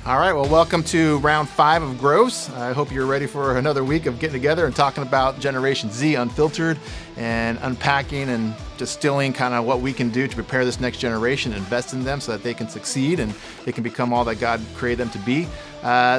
All right, well, welcome to round 5 of Grows. I hope you're ready for another week of getting together and talking about Generation Z Unfiltered and unpacking and distilling kind of what we can do to prepare this next generation, invest in them so that they can succeed and they can become all that God created them to be.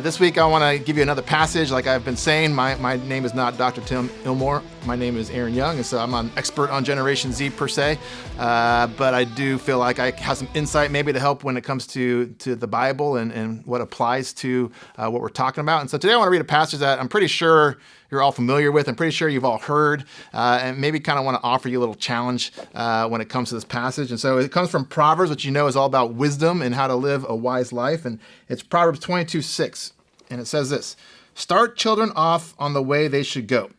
This week, I want to give you another passage. Like I've been saying, my name is not Dr. Tim Ilmore. My name is Aaron Young, and so I'm not an expert on Generation Z per se, but I do feel like I have some insight maybe to help when it comes to the Bible and what applies to what we're talking about. And so today I want to read a passage that I'm pretty sure you're all familiar with. I'm pretty sure you've all heard, and maybe kind of want to offer you a little challenge when it comes to this passage. And so it comes from Proverbs, which you know is all about wisdom and how to live a wise life. And it's Proverbs 22:6. And it says this: "Start children off on the way they should go,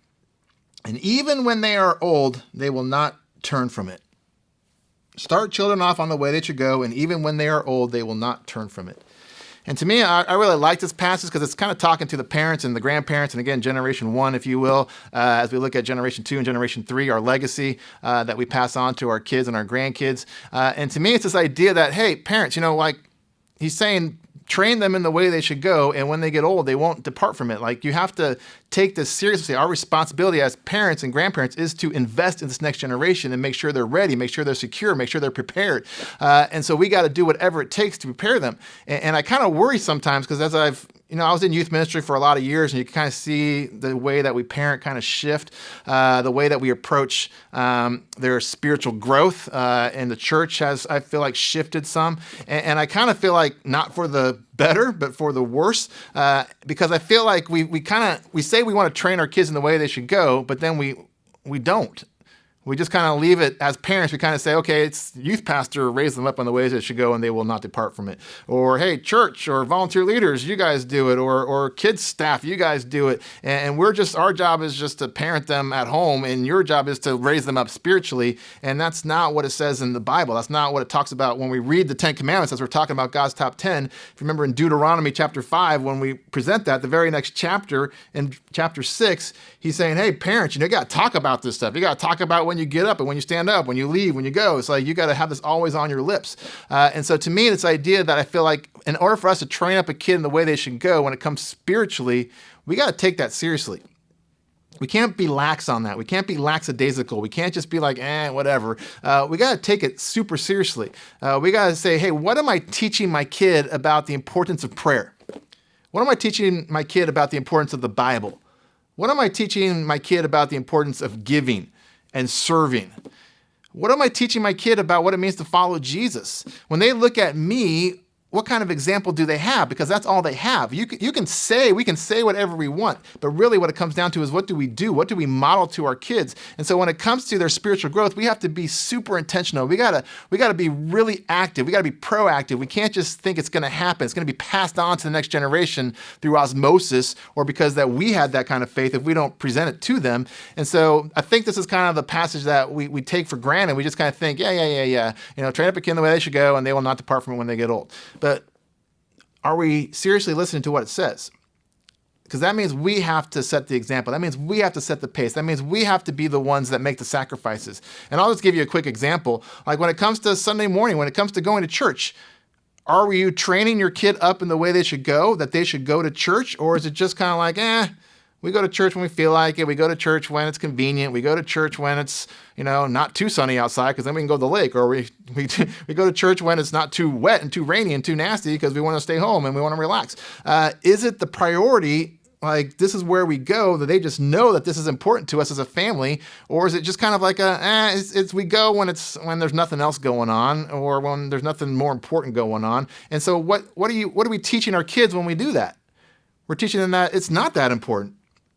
and even when they are old, they will not turn from it." Start children off on the way they should go, and even when they are old, they will not turn from it. And to me, I really like this passage because it's kind of talking to the parents and the grandparents, and again, Generation 1, if you will, as we look at Generation 2 and Generation 3, our legacy that we pass on to our kids and our grandkids. And to me, it's this idea that, hey, parents, like he's saying, train them in the way they should go, and when they get old, they won't depart from it. Like, you have to take this seriously. Our responsibility as parents and grandparents is to invest in this next generation and make sure they're ready, make sure they're secure, make sure they're prepared. And so we got to do whatever it takes to prepare them. And I kind of worry sometimes because as I was in youth ministry for a lot of years, and you can kind of see the way that we parent kind of shift, the way that we approach their spiritual growth. And the church has, I feel like, shifted some. And I kind of feel like not for the better, but for the worse, because I feel like we say we want to train our kids in the way they should go, but then we don't. We just kind of leave it as parents. We kind of say, okay, it's youth pastor, raise them up on the ways they should go and they will not depart from it. Or, hey, church or volunteer leaders, you guys do it. Or kids staff, you guys do it. And our job is just to parent them at home, and your job is to raise them up spiritually. And that's not what it says in the Bible. That's not what it talks about when we read the 10 Commandments, as we're talking about God's top 10. If you remember in Deuteronomy chapter 5, when we present that, the very next chapter, in chapter 6, he's saying, hey, parents, you got to talk about this stuff. You got to talk about when you get up and when you stand up, when you leave, when you go. It's like you got to have this always on your lips. And so to me, this idea that I feel like in order for us to train up a kid in the way they should go when it comes spiritually, we got to take that seriously. We can't be lax on that. We can't be lackadaisical. We can't just be like, whatever. We got to take it super seriously. We got to say, hey, what am I teaching my kid about the importance of prayer? What am I teaching my kid about the importance of the Bible? What am I teaching my kid about the importance of giving and serving? What am I teaching my kid about what it means to follow Jesus? When they look at me, what kind of example do they have? Because that's all they have. We can say whatever we want, but really what it comes down to is what do we do? What do we model to our kids? And so when it comes to their spiritual growth, we have to be super intentional. We gotta be really active. We gotta be proactive. We can't just think it's gonna happen. It's gonna be passed on to the next generation through osmosis or because that we had that kind of faith if we don't present it to them. And so I think this is kind of the passage that we take for granted. We just kind of think, yeah. Train up a kid in the way they should go and they will not depart from it when they get old. But are we seriously listening to what it says? Because that means we have to set the example. That means we have to set the pace. That means we have to be the ones that make the sacrifices. And I'll just give you a quick example. Like when it comes to Sunday morning, when it comes to going to church, are you training your kid up in the way they should go, that they should go to church? Or is it just kind of like, we go to church when we feel like it. We go to church when it's convenient. We go to church when it's, not too sunny outside because then we can go to the lake. Or we go to church when it's not too wet and too rainy and too nasty because we want to stay home and we want to relax. Is it the priority, like this is where we go, that they just know that this is important to us as a family? Or is it just kind of like we go when there's nothing else going on or when there's nothing more important going on? And so what are we teaching our kids when we do that? We're teaching them that it's not that important.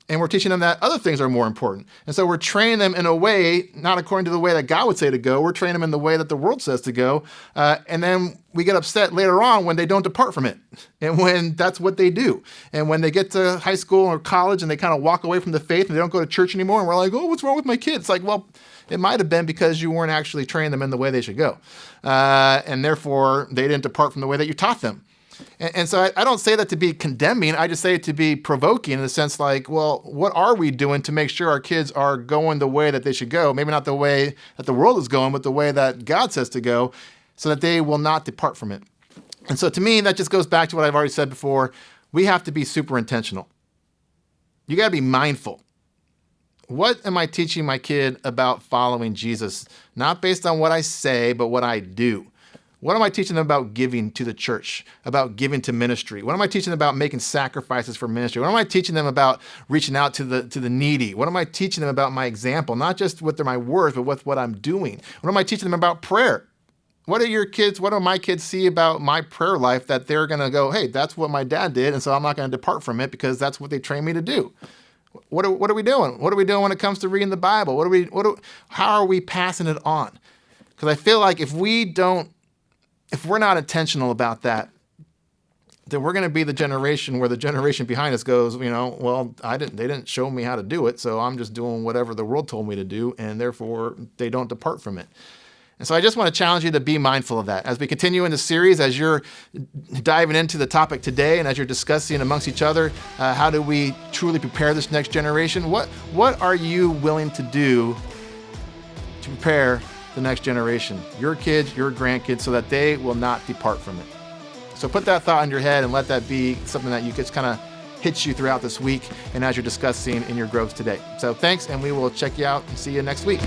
And we're teaching them that other things are more important. And so we're training them in a way, not according to the way that God would say to go. We're training them in the way that the world says to go. And then we get upset later on when they don't depart from it. And when that's what they do. And when they get to high school or college and they kind of walk away from the faith and they don't go to church anymore. And we're like, oh, what's wrong with my kids? It's like, well, it might have been because you weren't actually training them in the way they should go. And therefore, they didn't depart from the way that you taught them. And so I don't say that to be condemning. I just say it to be provoking in the sense like, well, what are we doing to make sure our kids are going the way that they should go? Maybe not the way that the world is going, but the way that God says to go so that they will not depart from it. And so to me, that just goes back to what I've already said before. We have to be super intentional. You got to be mindful. What am I teaching my kid about following Jesus? Not based on what I say, but what I do. What am I teaching them about giving to the church, about giving to ministry? What am I teaching them about making sacrifices for ministry? What am I teaching them about reaching out to the needy? What am I teaching them about my example? Not just with my words, but with what I'm doing. What am I teaching them about prayer? What do my kids see about my prayer life that they're going to go, hey, that's what my dad did, and so I'm not going to depart from it because that's what they trained me to do? What are we doing? What are we doing when it comes to reading the Bible? How are we passing it on? Because I feel like if we're not intentional about that, then we're going to be the generation where the generation behind us goes, well, they didn't show me how to do it, so I'm just doing whatever the world told me to do, and therefore they don't depart from it. And so I just want to challenge you to be mindful of that. As we continue in the series, as you're diving into the topic today, and as you're discussing amongst each other, how do we truly prepare this next generation? What are you willing to do to prepare the next generation, your kids, your grandkids, so that they will not depart from it? So put that thought in your head and let that be something that you just kind of hits you throughout this week and as you're discussing in your growth today. So thanks, and we will check you out and see you next week.